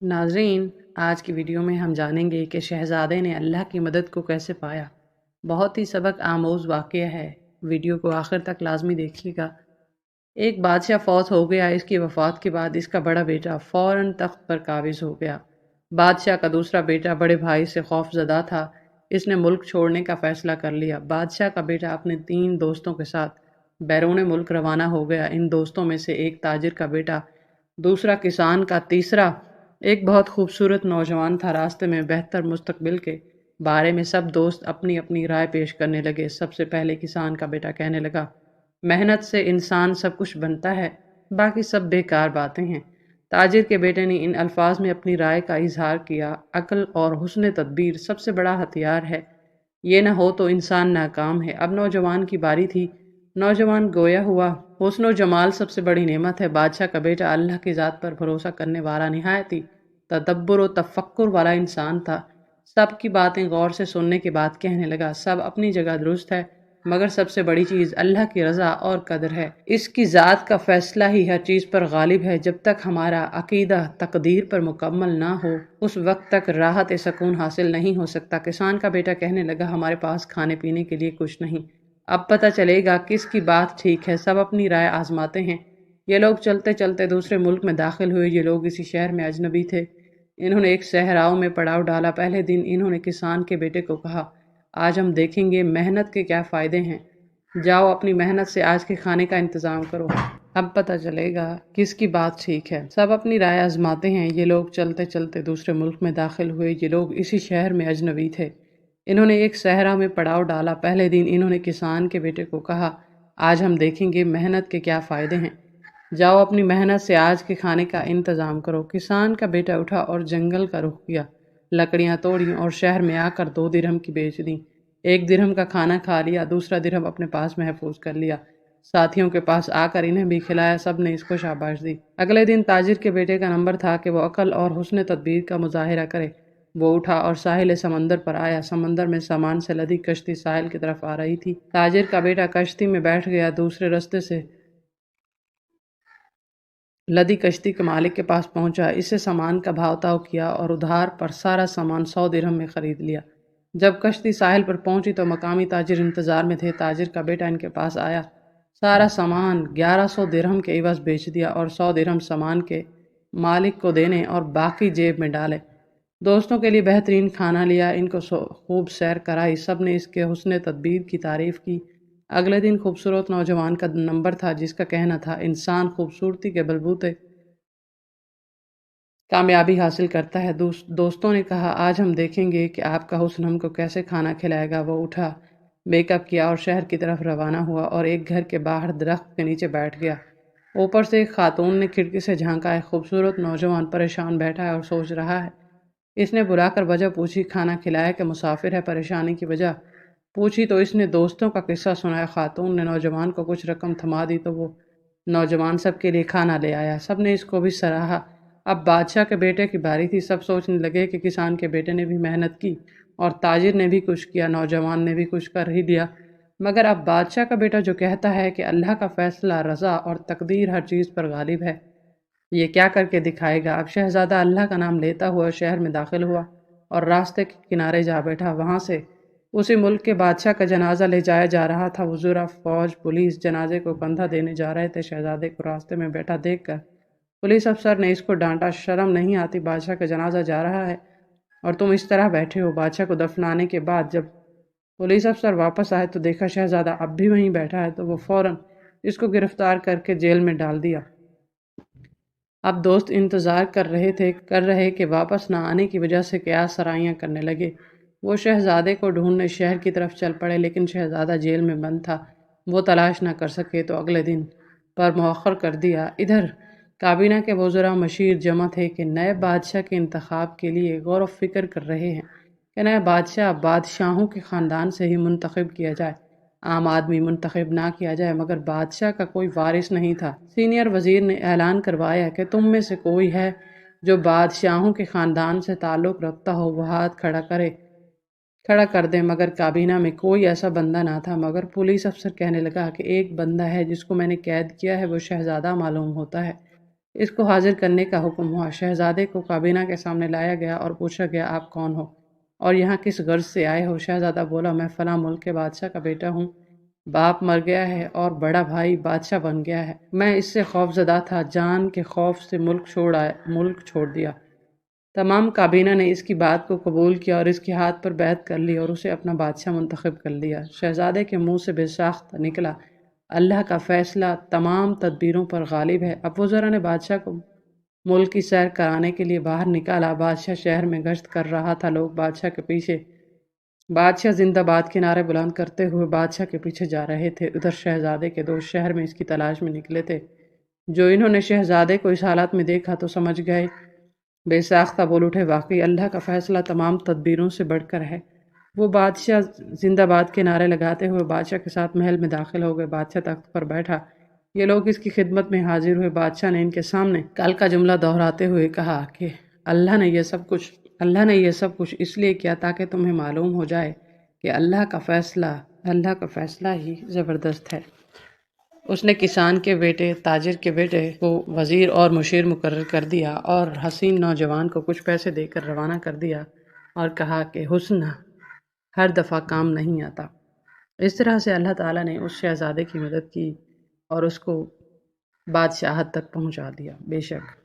नाज़रीन, आज की वीडियो में हम जानेंगे कि शहज़ादे ने अल्लाह की मदद को कैसे पाया। बहुत ही सबक आमोज़ वाक़या है। वीडियो को आखिर तक लाजमी देखिएगा। एक बादशाह फौत हो गया। इसकी वफ़ात के बाद इसका बड़ा बेटा फ़ौरन तख्त पर काबिज़ हो गया। बादशाह का दूसरा बेटा बड़े भाई से खौफज़दा था। इसने मुल्क छोड़ने का फ़ैसला कर लिया। बादशाह का बेटा अपने 3 दोस्तों के साथ बैरून मुल्क रवाना हो गया। इन दोस्तों में से एक ताजिर का बेटा, दूसरा किसान का, तीसरा एक बहुत खूबसूरत नौजवान था। रास्ते में बेहतर मुस्तकबिल के बारे में सब दोस्त अपनी अपनी राय पेश करने लगे। सबसे पहले किसान का बेटा कहने लगा, मेहनत से इंसान सब कुछ बनता है, बाकी सब बेकार बातें हैं। ताजिर के बेटे ने इन अल्फाज में अपनी राय का इजहार किया, अक्ल और हुस्न तदबीर सबसे बड़ा हथियार है। ये न हो तो इंसान नाकाम है। अब नौजवान की बारी थी। नौजवान गोया हुआ, हुस्न जमाल सबसे बड़ी नेमत है। बादशाह का बेटा अल्लाह की ज़ात पर भरोसा करने वाला, निहायत ही तदब्बुर व तफक्कुर वाला इंसान था। सबकी बातें गौर से सुनने के बाद कहने लगा, सब अपनी जगह दुरुस्त है, मगर सबसे बड़ी चीज़ अल्लाह की रज़ा और कदर है। इसकी ज़ात का फ़ैसला ही हर चीज़ पर गालिब है। जब तक हमारा अकीदा तकदीर पर मुकम्मल ना हो, उस वक्त तक राहत सुकून हासिल नहीं हो सकता। किसान का बेटा कहने लगा, हमारे पास खाने पीने के लिए कुछ नहीं। अब पता चलेगा किसकी बात ठीक है। सब अपनी राय आजमाते हैं। ये लोग चलते चलते दूसरे मुल्क में दाखिल हुए। ये लोग इसी शहर में अजनबी थे। इन्होंने एक सहराओं में पड़ाव डाला। पहले दिन इन्होंने किसान के बेटे को कहा, आज हम देखेंगे मेहनत के क्या फ़ायदे हैं। जाओ अपनी मेहनत से आज के खाने का इंतज़ाम करो, अब पता चलेगा किसकी बात ठीक है। सब अपनी राय आजमाते हैं। ये लोग चलते चलते दूसरे मुल्क में दाखिल हुए। ये लोग इसी शहर में अजनबी थे। इन्होंने एक सहरा में पड़ाव डाला। पहले दिन इन्होंने किसान के बेटे को कहा, आज हम देखेंगे मेहनत के क्या फ़ायदे हैं। जाओ अपनी मेहनत से आज के खाने का इंतज़ाम करो। किसान का बेटा उठा और जंगल का रुख किया। लकड़ियाँ तोड़ी और शहर में आकर 2 दिरहम की बेच दी। 1 दिरहम का खाना खा लिया, दूसरा दिरहम अपने पास महफूज कर लिया। साथियों के पास आकर इन्हें भी खिलाया। सब ने इसको शाबाश दी। अगले दिन ताजिर के बेटे का नंबर था कि वो अकल और हुस्न तदबीर का मुजाहिरा करे। वो उठा और साहिल समंदर पर आया। समंदर में सामान से लदी कश्ती साहिल की तरफ आ रही थी। ताजिर का बेटा कश्ती में बैठ गया। दूसरे रास्ते से लदी कश्ती के मालिक के पास पहुंचा। इससे सामान का भाव ताव किया और उधार पर सारा सामान 100 दिरहम में खरीद लिया। जब कश्ती साहिल पर पहुंची तो मकामी ताजिर इंतजार में थे। ताजिर का बेटा इनके पास आया। सारा सामान 1100 दिरहम के इवज बेच दिया और 100 दिरहम सामान के मालिक को देने और बाकी जेब में डाले। दोस्तों के लिए बेहतरीन खाना लिया। इनको खूब सैर कराई। सब ने इसके हुस्न तदबीर की तारीफ की। अगले दिन खूबसूरत नौजवान का नंबर था, जिसका कहना था, इंसान खूबसूरती के बलबूते कामयाबी हासिल करता है। दोस्तों ने कहा, आज हम देखेंगे कि आपका हुस्न हमको कैसे खाना खिलाएगा। वो उठा, मेकअप किया और शहर की तरफ रवाना हुआ और एक घर के बाहर दरख्त के नीचे बैठ गया। ऊपर से एक खातून ने खिड़की से झांका है। खूबसूरत नौजवान परेशान बैठा है और सोच रहा है। इसने बुलाकर वजह पूछी। खाना खिलाया कि मुसाफिर है, परेशानी की वजह पूछी तो इसने दोस्तों का किस्सा सुनाया। खातून ने नौजवान को कुछ रकम थमा दी तो वो नौजवान सबके लिए खाना ले आया। सब ने इसको भी सराहा। अब बादशाह के बेटे की बारी थी। सब सोचने लगे कि किसान के बेटे ने भी मेहनत की और ताजिर ने भी कुछ किया, नौजवान ने भी कुछ कर ही दिया। मगर अब बादशाह का बेटा जो कहता है कि अल्लाह का फैसला, रज़ा और तकदीर हर चीज़ पर गालिब है, ये क्या करके दिखाएगा। अब शहजादा अल्लाह का नाम लेता हुआ शहर में दाखिल हुआ और रास्ते के किनारे जा बैठा। वहाँ से उसी मुल्क के बादशाह का जनाजा ले जाया जा रहा था। वज़ूरा, फौज, पुलिस जनाजे को कंधा देने जा रहे थे। शहजादे को रास्ते में बैठा देखकर पुलिस अफसर ने इसको डांटा, शर्म नहीं आती, बादशाह का जनाजा जा रहा है और तुम इस तरह बैठे हो। बादशाह को दफनाने के बाद जब पुलिस अफसर वापस आए तो देखा शहजादा अब भी वहीं बैठा है, तो वो फौरन इसको गिरफ्तार करके जेल में डाल दिया। अब दोस्त इंतज़ार कर रहे कि वापस ना आने की वजह से क्या सराइयाँ करने लगे। वो शहजादे को ढूंढने शहर की तरफ चल पड़े, लेकिन शहजादा जेल में बंद था। वो तलाश ना कर सके तो अगले दिन पर मौखर कर दिया। इधर काबीना के वज़रा मशीर जमा थे कि नए बादशाह के इंतखाब के लिए गौर व फिक्र कर रहे हैं कि नया बादशाह बादशाहों के ख़ानदान से ही मुंतखब किया जाए, आम आदमी मुंतखब ना किया जाए। मगर बादशाह का कोई वारिस नहीं था। सीनियर वजीर ने ऐलान करवाया कि तुम में से कोई है जो बादशाहों के ख़ानदान से ताल्लुक़ रखता हो, वह हाथ खड़ा कर दे। मगर काबीना में कोई ऐसा बंदा ना था। मगर पुलिस अफसर कहने लगा कि एक बंदा है जिसको मैंने कैद किया है, वो शहजादा मालूम होता है। اس کو حاضر کرنے کا حکم ہوا۔ شہزادے کو کابینہ کے سامنے لایا گیا اور پوچھا گیا آپ کون ہو اور یہاں کس غرض سے آئے ہو؟ شہزادہ بولا میں فلاں ملک کے بادشاہ کا بیٹا ہوں، باپ مر گیا ہے اور بڑا بھائی بادشاہ بن گیا ہے، میں اس سے خوف زدہ تھا، جان کے خوف سے ملک چھوڑ دیا۔ تمام کابینہ نے اس کی بات کو قبول کیا اور اس کے ہاتھ پر بیعت کر لی اور اسے اپنا بادشاہ منتخب کر لیا۔ شہزادے کے منہ سے بے ساختہ نکلا اللہ کا فیصلہ تمام تدبیروں پر غالب ہے۔ اب وزراء نے بادشاہ کو ملک کی سیر کرانے کے لیے باہر نکالا۔ بادشاہ شہر میں گشت کر رہا تھا، لوگ بادشاہ کے پیچھے بادشاہ زندہ باد کے نعرے بلند کرتے ہوئے بادشاہ کے پیچھے جا رہے تھے۔ ادھر شہزادے کے دوست شہر میں اس کی تلاش میں نکلے تھے۔ جو انہوں نے شہزادے کو اس حالت میں دیکھا تو سمجھ گئے، بے ساختہ بول اٹھے واقعی اللہ کا فیصلہ تمام تدبیروں سے بڑھ کر ہے۔ وہ بادشاہ زندہ باد کے نعرے لگاتے ہوئے بادشاہ کے ساتھ محل میں داخل ہو گئے۔ بادشاہ تخت پر بیٹھا، یہ لوگ اس کی خدمت میں حاضر ہوئے۔ بادشاہ نے ان کے سامنے کل کا جملہ دہراتے ہوئے کہا کہ اللہ نے یہ سب کچھ اس لیے کیا تاکہ تمہیں معلوم ہو جائے کہ اللہ کا فیصلہ ہی زبردست ہے۔ اس نے کسان کے بیٹے، تاجر کے بیٹے کو وزیر اور مشیر مقرر کر دیا اور حسین نوجوان کو کچھ پیسے دے کر روانہ کر دیا اور کہا کہ حسن ہر دفعہ کام نہیں آتا۔ اس طرح سے اللہ تعالیٰ نے اس شہزادے کی مدد کی اور اس کو بادشاہت تک پہنچا دیا۔ بے شک